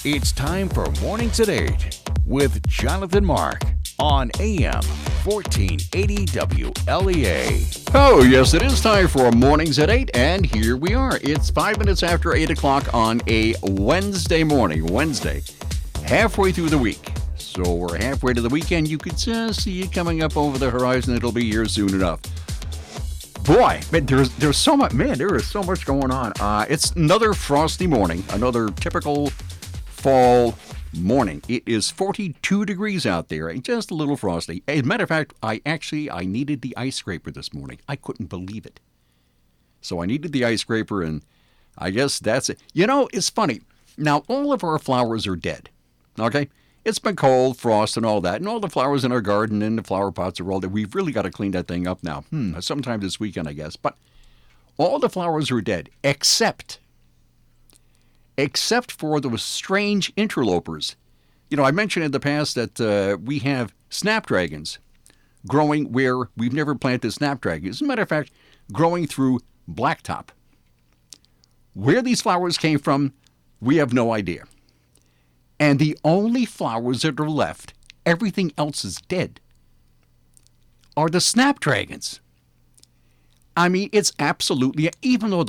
It's time for Mornings at 8 with Jonathan Mark on AM 1480 WLEA. Oh, yes, it is time for Mornings at 8, and here we are. It's 5 minutes after 8 o'clock on a Wednesday morning. Wednesday, halfway through the week. So we're halfway to the weekend. You could see it coming up over the horizon. It'll be here soon enough. Boy, man, there's so much. Man, there is so much going on. It's another frosty morning, another typical fall morning. It is 42 degrees out there, just a little frosty. As a matter of fact, I needed the ice scraper this morning. I couldn't believe it. So I needed the ice scraper, and I guess that's it. You know, it's funny. Now, all of our flowers are dead, okay? It's been cold, frost, and all that, and all the flowers in our garden and the flower pots are all dead. We've really got to clean that thing up now. Sometime this weekend, I guess. But all the flowers are dead, except for those strange interlopers. You know, I mentioned in the past that we have snapdragons growing where we've never planted snapdragons. As a matter of fact, growing through blacktop. Where these flowers came from, we have no idea. And the only flowers that are left, everything else is dead, are the snapdragons. I mean, it's absolutely, even though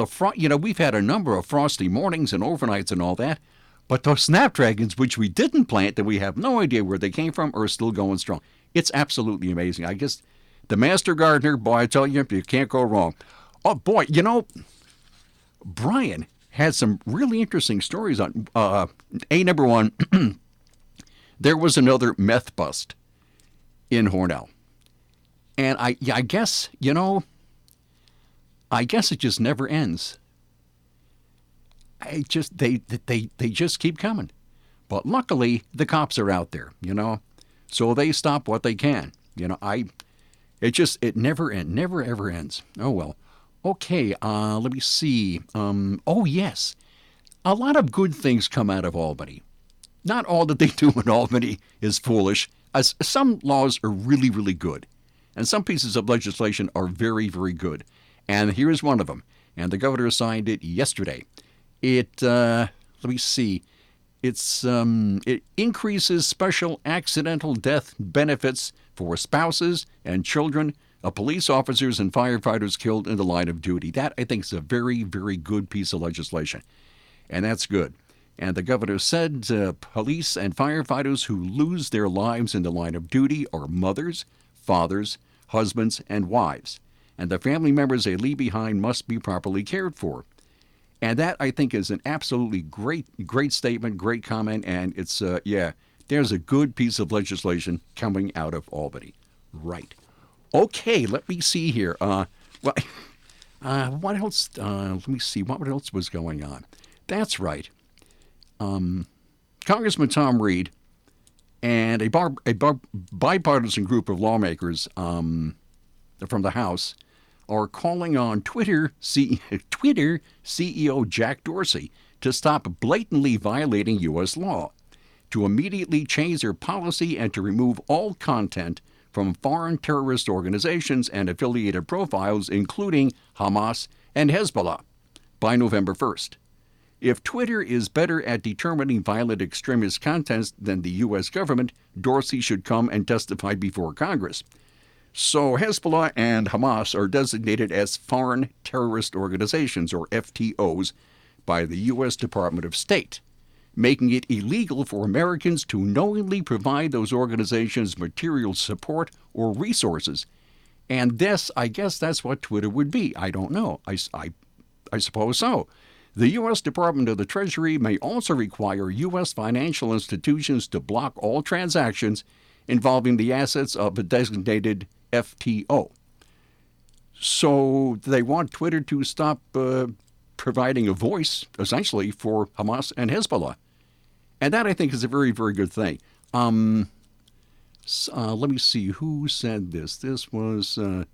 we've had a number of frosty mornings and overnights and all that, but those snapdragons, which we didn't plant, that we have no idea where they came from, are still going strong. It's absolutely amazing. I guess the master gardener, boy, I tell you can't go wrong. Oh, boy, Brian had some really interesting stories on, number one, there was another meth bust in Hornell. And I guess it just never ends. They just keep coming. But luckily, the cops are out there, so they stop what they can. It never ever ends. Oh, well. Okay, let me see. Oh, yes. A lot of good things come out of Albany. Not all that they do in Albany is foolish. Some laws are really, really good. And some pieces of legislation are very, very good. And here's one of them. And the governor signed it yesterday. Let me see. It increases special accidental death benefits for spouses and children of police officers and firefighters killed in the line of duty. That, I think, is a very, very good piece of legislation. And that's good. And the governor said police and firefighters who lose their lives in the line of duty are mothers, fathers, husbands, and wives. And the family members they leave behind must be properly cared for. And that, I think, is an absolutely great statement, great comment. And it's, there's a good piece of legislation coming out of Albany. Right. Okay, let me see here. What else? Let me see. What else was going on? That's right. Congressman Tom Reed and a bipartisan group of lawmakers from the House are calling on Twitter CEO Jack Dorsey to stop blatantly violating U.S. law, to immediately change their policy, and to remove all content from foreign terrorist organizations and affiliated profiles, including Hamas and Hezbollah, by November 1st. If Twitter is better at determining violent extremist content than the U.S. government, Dorsey should come and testify before Congress. So Hezbollah and Hamas are designated as foreign terrorist organizations, or FTOs, by the U.S. Department of State, making it illegal for Americans to knowingly provide those organizations material support or resources. And this, I guess that's what Twitter would be. I don't know. I suppose so. The U.S. Department of the Treasury may also require U.S. financial institutions to block all transactions involving the assets of a designated FTO. So they want Twitter to stop providing a voice, essentially, for Hamas and Hezbollah. And that, I think, is a very, very good thing. Let me see who said this. This was a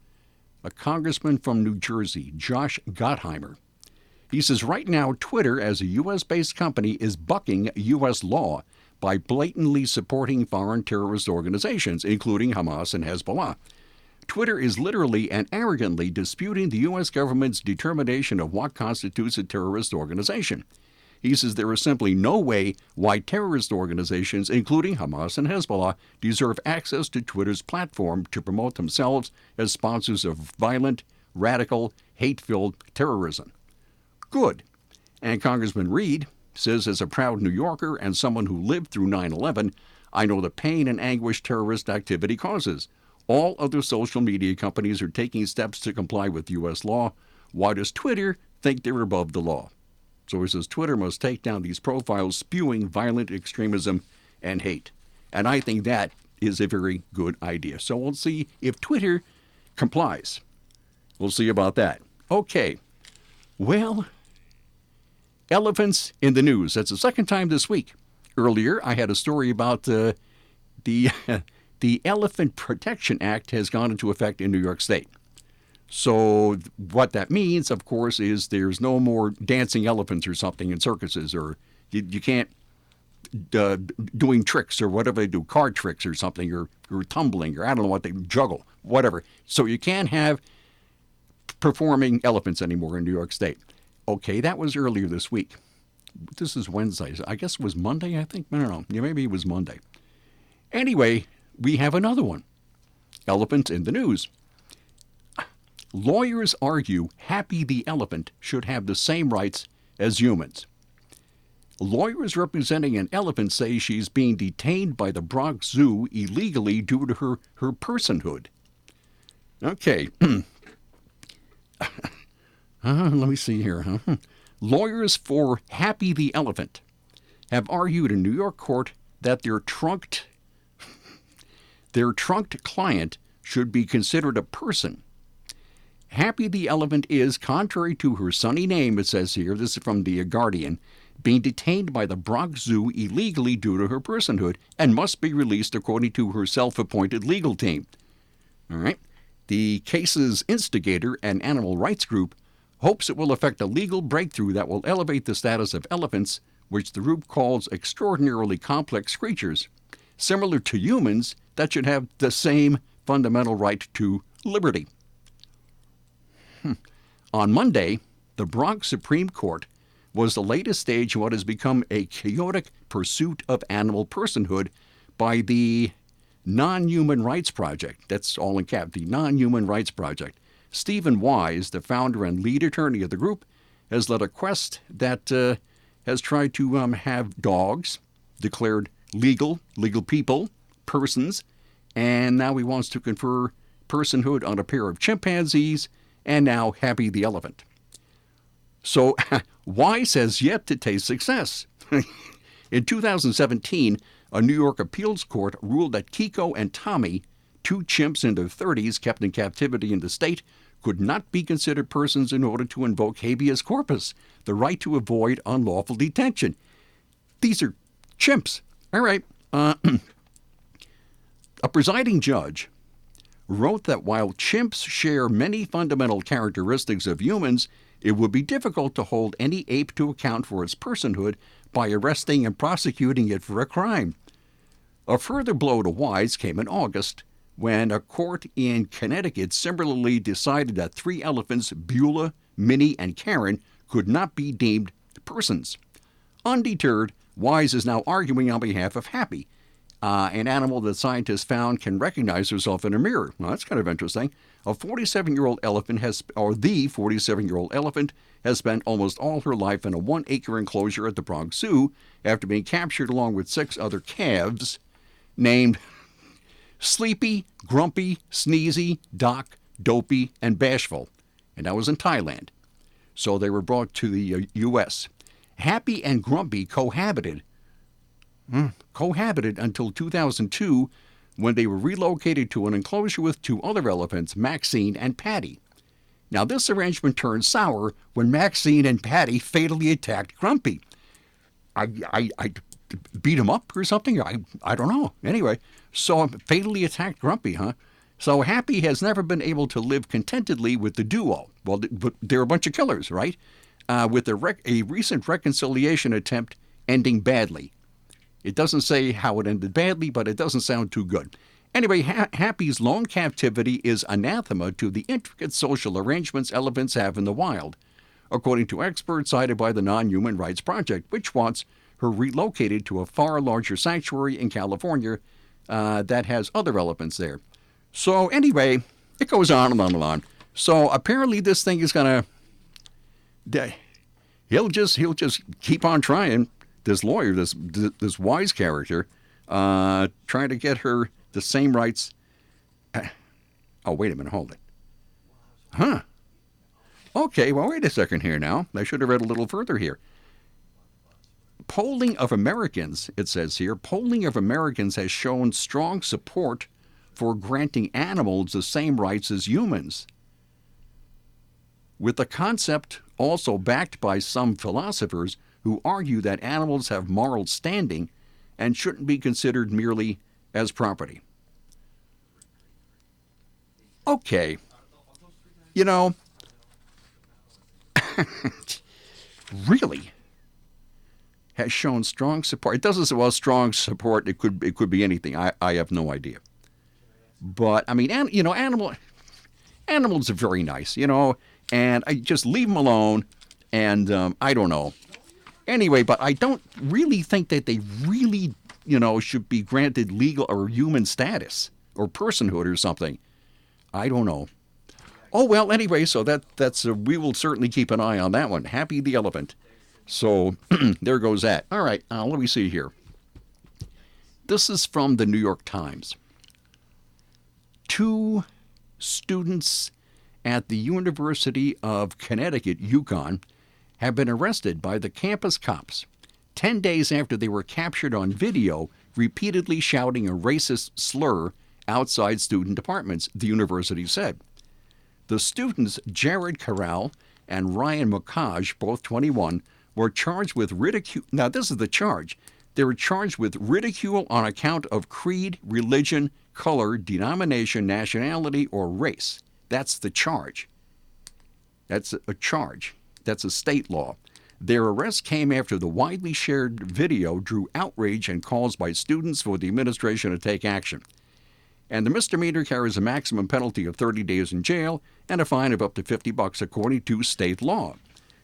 congressman from New Jersey, Josh Gottheimer. He says, right now, Twitter, as a U.S.-based company, is bucking U.S. law by blatantly supporting foreign terrorist organizations, including Hamas and Hezbollah. Twitter is literally and arrogantly disputing the U.S. government's determination of what constitutes a terrorist organization. He says there is simply no way why terrorist organizations, including Hamas and Hezbollah, deserve access to Twitter's platform to promote themselves as sponsors of violent, radical, hate-filled terrorism. Good. And Congressman Reed says, as a proud New Yorker and someone who lived through 9/11, I know the pain and anguish terrorist activity causes. All other social media companies are taking steps to comply with U.S. law. Why does Twitter think they're above the law? So he says Twitter must take down these profiles spewing violent extremism and hate. And I think that is a very good idea. So we'll see if Twitter complies. We'll see about that. Okay. Well, elephants in the news. That's the second time this week. Earlier, I had a story about the Elephant Protection Act has gone into effect in New York State. So what that means, of course, is there's no more dancing elephants or something in circuses, or you can't doing tricks or whatever they do, card tricks or something, or tumbling, or I don't know what they juggle, whatever. So you can't have performing elephants anymore in New York State. Okay, that was earlier this week. This is Wednesday. I guess it was Monday, I think. I don't know. Yeah, maybe it was Monday. Anyway, we have another one. Elephant in the news. Lawyers argue Happy the elephant should have the same rights as humans. Lawyers representing an elephant say she's being detained by the Bronx Zoo illegally due to her personhood. Okay. Let me see here. Lawyers for Happy the elephant have argued in New York court that their trunked client should be considered a person. Happy the elephant is, contrary to her sunny name, it says here, this is from the Guardian, being detained by the Bronx Zoo illegally due to her personhood and must be released according to her self-appointed legal team. All right. The case's instigator, an animal rights group, hopes it will effect a legal breakthrough that will elevate the status of elephants, which the group calls extraordinarily complex creatures, similar to humans that should have the same fundamental right to liberty. On Monday, the Bronx Supreme Court was the latest stage in what has become a chaotic pursuit of animal personhood by the Non-Human Rights Project. That's all in cap, the Non-Human Rights Project. Stephen Wise, the founder and lead attorney of the group, has led a quest that has tried to have dogs declared legal people, persons, and now he wants to confer personhood on a pair of chimpanzees, and now Happy the elephant. So Wise has yet to taste success. In 2017, a New York appeals court ruled that Kiko and Tommy, two chimps in their 30s kept in captivity in the state, could not be considered persons in order to invoke habeas corpus, the right to avoid unlawful detention. These are chimps. All right. A presiding judge wrote that while chimps share many fundamental characteristics of humans, it would be difficult to hold any ape to account for its personhood by arresting and prosecuting it for a crime. A further blow to Wise came in August, when a court in Connecticut similarly decided that three elephants, Beulah, Minnie, and Karen, could not be deemed persons. Undeterred, Wise is now arguing on behalf of Happy, an animal that scientists found can recognize herself in a mirror. Well, that's kind of interesting. The 47-year-old elephant has spent almost all her life in a 1-acre enclosure at the Bronx Zoo after being captured along with 6 other calves named Sleepy, Grumpy, Sneezy, Doc, Dopey, and Bashful. And that was in Thailand. So they were brought to the U.S. Happy and Grumpy cohabited until 2002, when they were relocated to an enclosure with 2 other elephants, Maxine and Patty. Now, this arrangement turned sour when Maxine and Patty fatally attacked Grumpy. I beat him up or something? I don't know. Anyway, so fatally attacked Grumpy, huh? So Happy has never been able to live contentedly with the duo. Well, but they're a bunch of killers, right? With a recent reconciliation attempt ending badly. It doesn't say how it ended badly, but it doesn't sound too good. Anyway, Happy's long captivity is anathema to the intricate social arrangements elephants have in the wild. according to experts cited by the Non-Human Rights Project, which wants her relocated to a far larger sanctuary in California that has other elephants there. So anyway, it goes on and on and on. So apparently this thing is going to... He'll just keep on trying, this lawyer, this wise character, trying to get her the same rights. Oh, wait a minute, hold it. Huh. Okay, well, wait a second here now. I should have read a little further here. Polling of Americans, it says here, polling of Americans has shown strong support for granting animals the same rights as humans, with the concept also backed by some philosophers who argue that animals have moral standing and shouldn't be considered merely as property. Okay, you know, really has shown strong support. It doesn't say, well, strong support. It could be anything. I have no idea. But I mean, animals are very nice, and I just leave them alone. And I don't know. Anyway, but I don't really think that they really, should be granted legal or human status or personhood or something. I don't know. Oh, well, anyway, so that's we will certainly keep an eye on that one. Happy the elephant. So there goes that. All right, let me see here. This is from the New York Times. 2 students at the University of Connecticut, UConn, have been arrested by the campus cops 10 days after they were captured on video repeatedly shouting a racist slur outside student apartments, the university said. The students, Jared Corral and Ryan Mokaj, both 21, were charged with ridicule. Now, this is the charge. They were charged with ridicule on account of creed, religion, color, denomination, nationality, or race. That's the charge. That's a charge. That's a state law. Their arrest came after the widely shared video drew outrage and calls by students for the administration to take action. And the misdemeanor carries a maximum penalty of 30 days in jail and a fine of up to $50 according to state law.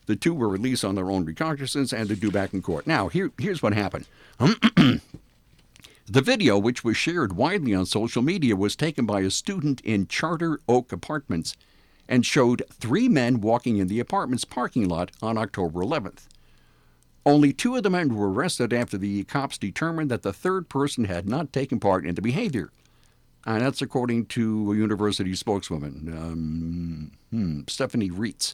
The 2 were released on their own recognizance and are due back in court. Now, here's what happened. The video, which was shared widely on social media, was taken by a student in Charter Oak Apartments and showed 3 men walking in the apartment's parking lot on October 11th. Only 2 of the men were arrested after the cops determined that the third person had not taken part in the behavior. And that's according to a university spokeswoman, Stephanie Reitz.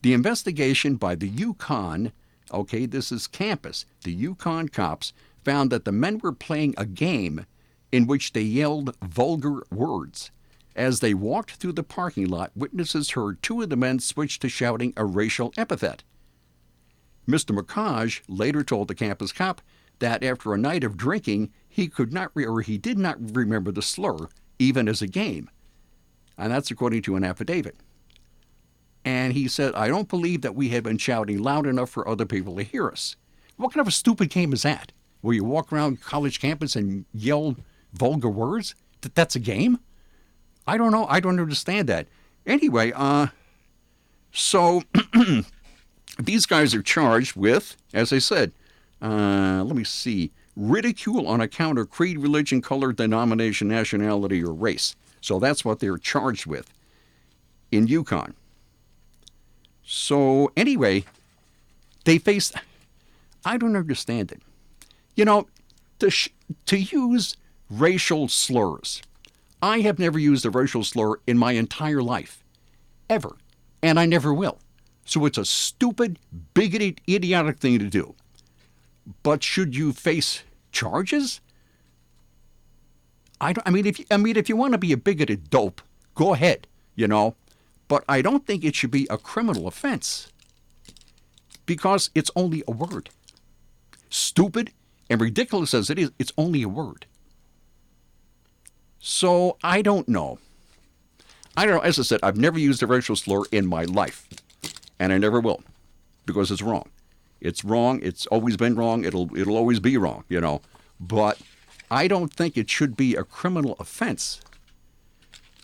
The investigation by the UConn, okay, this is campus, the UConn cops found that the men were playing a game in which they yelled vulgar words. As they walked through the parking lot, witnesses heard 2 of the men switch to shouting a racial epithet. Mr. Mokaj later told the campus cop that after a night of drinking, he did not remember the slur, even as a game. And that's according to an affidavit. And he said, I don't believe that we have been shouting loud enough for other people to hear us. What kind of a stupid game is that? Where you walk around college campus and yell vulgar words? That's a game? I don't know. I don't understand that. Anyway, so these guys are charged with, as I said, let me see, ridicule on account of creed, religion, color, denomination, nationality, or race. So that's what they're charged with in UConn. So anyway, they face, I don't understand it. To use racial slurs. I have never used a racial slur in my entire life, ever, and I never will. So it's a stupid, bigoted, idiotic thing to do. But should you face charges? If you want to be a bigoted dope, go ahead, But I don't think it should be a criminal offense because it's only a word. Stupid and ridiculous as it is, it's only a word. So I don't know. As I said, I've never used a racial slur in my life, and I never will, because it's wrong. It's wrong. It's always been wrong. It'll always be wrong, But I don't think it should be a criminal offense.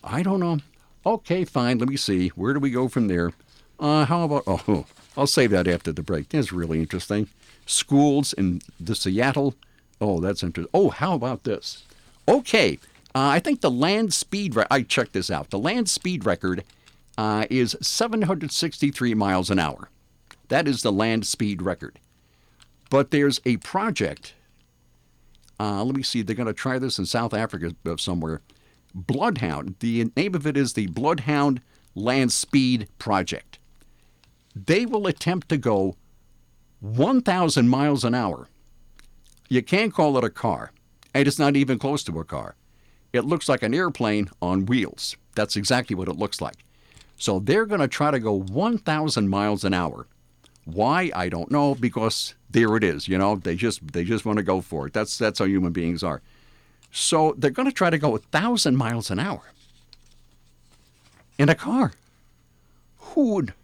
I don't know. Okay, fine. Let me see. Where do we go from there? How about, I'll save that after the break. That's really interesting. Schools in the Seattle. Oh, that's interesting. Oh, how about this? Okay. I think the land speed, I checked this out. The land speed record is 763 miles an hour. That is the land speed record. But there's a project. Let me see. They're going to try this in South Africa somewhere. Bloodhound. The name of it is the Bloodhound Land Speed Project. They will attempt to go 1,000 miles an hour. You can't call it a car, and it's not even close to a car. It looks like an airplane on wheels. That's exactly what it looks like. So they're going to try to go 1,000 miles an hour. Why? I don't know, because there it is. They just want to go for it. That's how human beings are. So they're going to try to go 1,000 miles an hour in a car. Who would?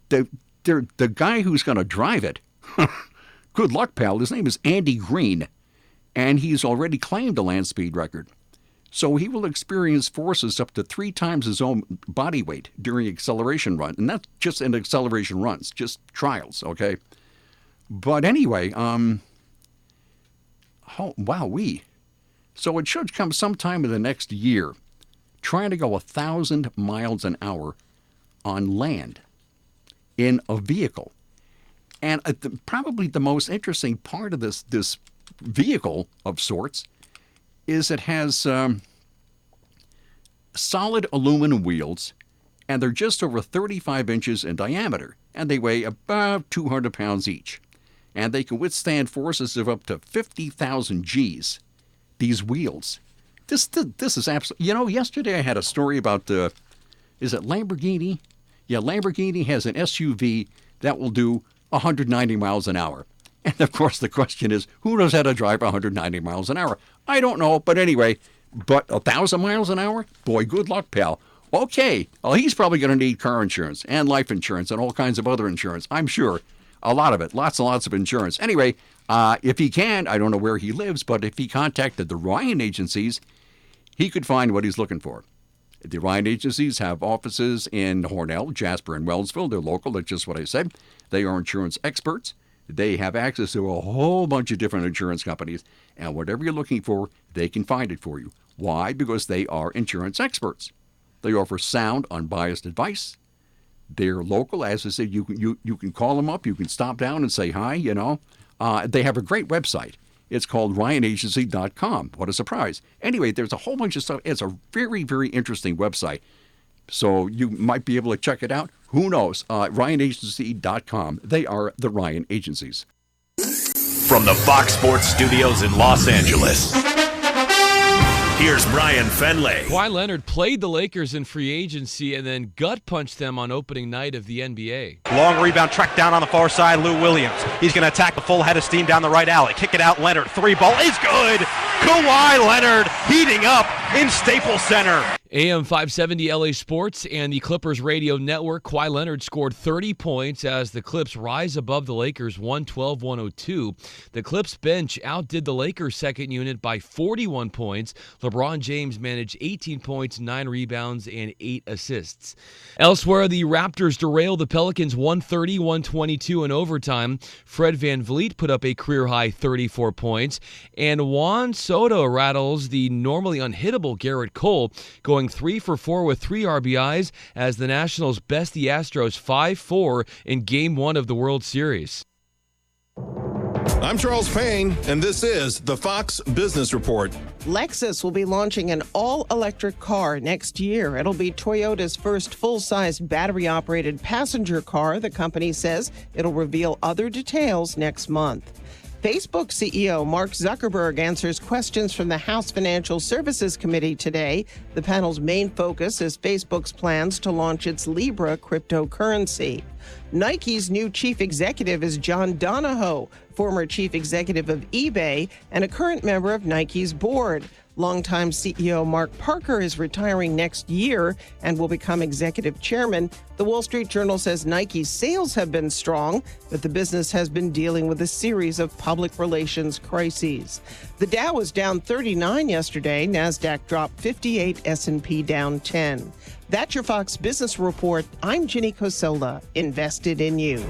The guy who's going to drive it, good luck, pal. His name is Andy Green, and he's already claimed a land speed record. So he will experience forces up to 3 times his own body weight during acceleration run. And that's just in acceleration runs, just trials, okay? But anyway, wowee. So it should come sometime in the next year, trying to go 1,000 miles an hour on land in a vehicle. And probably the most interesting part of this vehicle of sorts is it has solid aluminum wheels, and they're just over 35 inches in diameter, and they weigh about 200 pounds each. And they can withstand forces of up to 50,000 Gs, these wheels. This is absolutely... yesterday I had a story about, is it Lamborghini? Yeah, Lamborghini has an SUV that will do 190 miles an hour. And of course, the question is, who knows how to drive 190 miles an hour? I don't know, but anyway, 1,000 miles an hour? Boy, good luck, pal. Okay, well, he's probably going to need car insurance and life insurance and all kinds of other insurance, I'm sure. A lot of it, lots and lots of insurance. Anyway, if he can, I don't know where he lives, but if he contacted the Ryan agencies, he could find what he's looking for. The Ryan agencies have offices in Hornell, Jasper, and Wellsville. They're local, that's just what I said. They are insurance experts. They have access to a whole bunch of different insurance companies, and whatever you're looking for, they can find it for you. Why? Because they are insurance experts. They offer sound, unbiased advice. They're local. As I said, you can call them up. You can stop down and say hi, They have a great website. It's called ryanagency.com. What a surprise. Anyway, there's a whole bunch of stuff. It's a very, very interesting website. So you might be able to check it out. Who knows? ryanagency.com. They are the Ryan Agencies. From the Fox Sports Studios in Los Angeles, here's Brian Finley. Kawhi Leonard played the Lakers in free agency and then gut-punched them on opening night of the NBA. Long rebound, tracked down on the far side, Lou Williams. He's going to attack the full head of steam down the right alley. Kick it out, Leonard. 3-ball is good. Kawhi Leonard heating up in Staples Center. AM 570 LA Sports and the Clippers radio network. Kawhi Leonard scored 30 points as the Clips rise above the Lakers 112-102. The Clips bench outdid the Lakers second unit by 41 points. LeBron James managed 18 points, 9 rebounds, and 8 assists. Elsewhere, the Raptors derailed the Pelicans 130-122 in overtime. Fred VanVleet put up a career-high 34 points, and Juan Soto rattles the normally unhittable Garrett Cole, going 3 for 4 with 3 RBIs as the Nationals best the Astros 5-4 in Game 1 of the World Series. I'm Charles Payne, and this is the Fox Business Report. Lexus will be launching an all-electric car next year. It'll be Toyota's first full-size battery-operated passenger car. The company says it'll reveal other details next month. Facebook CEO Mark Zuckerberg answers questions from the House Financial Services Committee today. The panel's main focus is Facebook's plans to launch its Libra cryptocurrency. Nike's new chief executive is John Donahoe, former chief executive of eBay and a current member of Nike's board. Longtime CEO Mark Parker is retiring next year and will become executive chairman. The Wall Street Journal says Nike's sales have been strong, but the business has been dealing with a series of public relations crises. The Dow was down 39 yesterday. NASDAQ dropped 58, S&P down 10. That's your Fox Business Report. I'm Ginny Cosola, invested in you.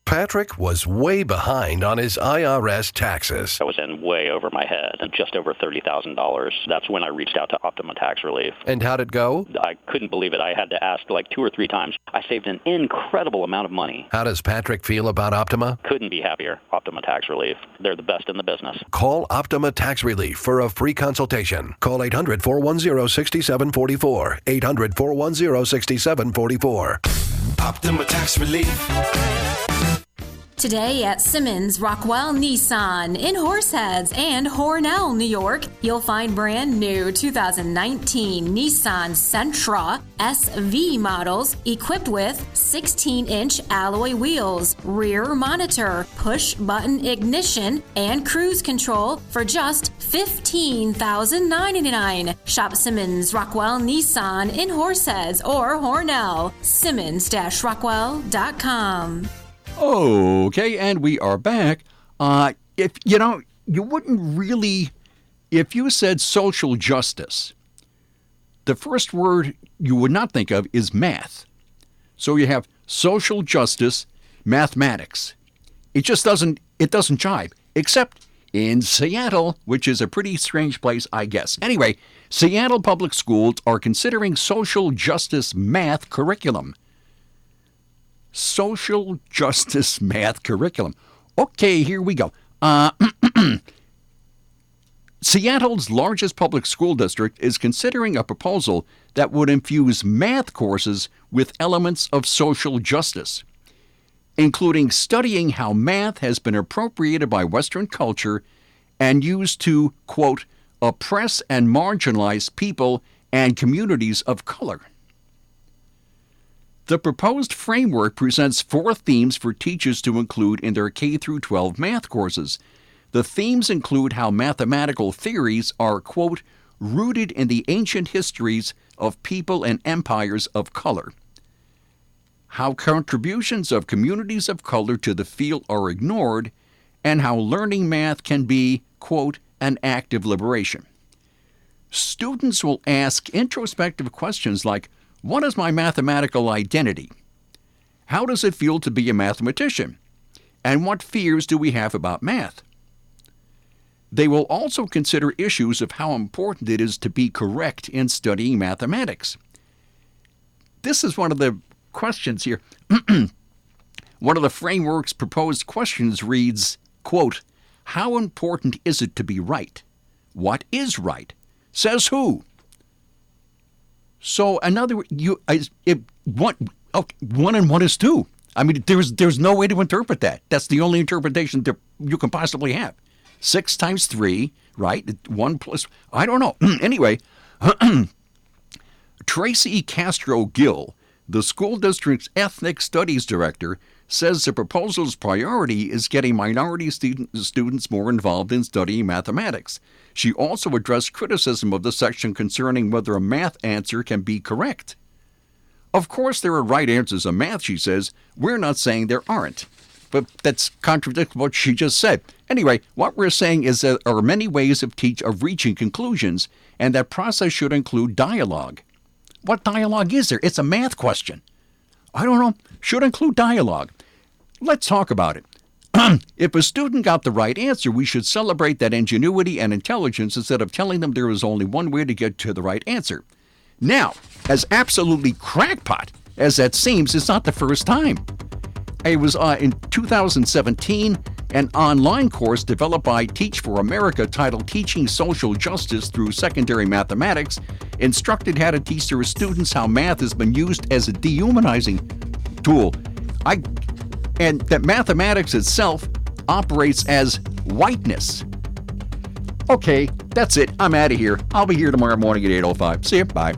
Patrick was way behind on his IRS taxes. I was in way over my head, just over $30,000. That's when I reached out to Optima Tax Relief. And how'd it go? I couldn't believe it. I had to ask like 2 or 3 times. I saved an incredible amount of money. How does Patrick feel about Optima? Couldn't be happier. Optima Tax Relief. They're the best in the business. Call Optima Tax Relief for a free consultation. Call 800-410-6744. 800-410-6744. Optima Tax Relief. Today at Simmons, Rockwell, Nissan in Horseheads and Hornell, New York, you'll find brand new 2019 Nissan Sentra SV models equipped with 16-inch alloy wheels, rear monitor, push-button ignition, and cruise control for just $15,999. Shop Simmons, Rockwell, Nissan in Horseheads or Hornell. Simmons-Rockwell.com. Okay, and we are back. If you wouldn't really, if you said social justice, the first word you would not think of is math. So you have social justice, mathematics. It doesn't jive, except in Seattle, which is a pretty strange place, I guess. Anyway, Seattle public schools are considering social justice math curriculum. Social justice math curriculum. Okay, here we go. Seattle's largest public school district is considering a proposal that would infuse math courses with elements of social justice, including studying how math has been appropriated by Western culture and used to, quote, oppress and marginalize people and communities of color. The proposed framework presents 4 themes for teachers to include in their K-12 math courses. The themes include how mathematical theories are, quote, rooted in the ancient histories of people and empires of color, how contributions of communities of color to the field are ignored, and how learning math can be, quote, an act of liberation. Students will ask introspective questions like, what is my mathematical identity? How does it feel to be a mathematician? And what fears do we have about math? They will also consider issues of how important it is to be correct in studying mathematics. This is one of the questions here. One of the framework's proposed questions reads, quote, how important is it to be right? What is right? Says who? So another, one and one is 2. I mean, there's no way to interpret that. That's the only interpretation that you can possibly have. 6 times 3, right? 1 plus, I don't know. Anyway, Tracy Castro Gill, the school district's ethnic studies director, says the proposal's priority is getting minority students more involved in studying mathematics. She also addressed criticism of the section concerning whether a math answer can be correct. Of course there are right answers in math, she says. We're not saying there aren't. But that's contradicts what she just said. Anyway, what we're saying is that there are many ways of reaching conclusions, and that process should include dialogue. What dialogue is there? It's a math question. I don't know. Should include dialogue. Let's talk about it. If a student got the right answer, we should celebrate that ingenuity and intelligence instead of telling them there is only one way to get to the right answer. Now, as absolutely crackpot as that seems, it's not the first time. It was in 2017, an online course developed by Teach for America titled Teaching Social Justice Through Secondary Mathematics instructed how to teach their students how math has been used as a dehumanizing tool. And that mathematics itself operates as whiteness. Okay, that's it. I'm out of here. I'll be here tomorrow morning at 8:05. See you. Bye.